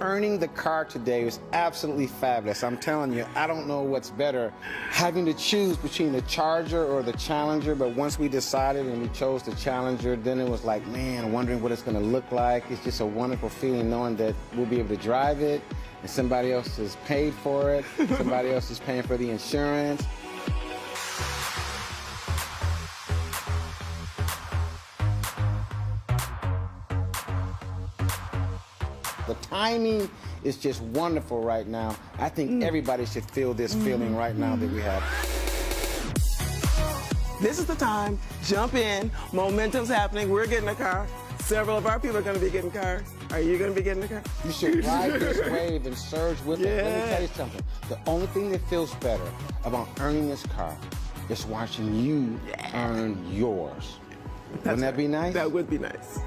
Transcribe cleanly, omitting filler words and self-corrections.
Earning the car today was absolutely fabulous. I'm telling you, I don't know what's better, having to choose between the Charger or the Challenger, but once we decided and we chose the Challenger, then it was like, man, wondering what it's going to look like. It's just a wonderful feeling knowing that we'll be able to drive it and somebody else has paid for it, somebody else is paying for the insurance. The timing is just wonderful right now. I think everybody should feel this feeling right now that we have. This is the time. Jump in. Momentum's happening. We're getting a car. Several of our people are going to be getting cars. Are you going to be getting a car? You should ride this wave and surge with it. Let me tell you something. The only thing that feels better about earning this car is watching you earn yours. Wouldn't that be nice? That would be nice.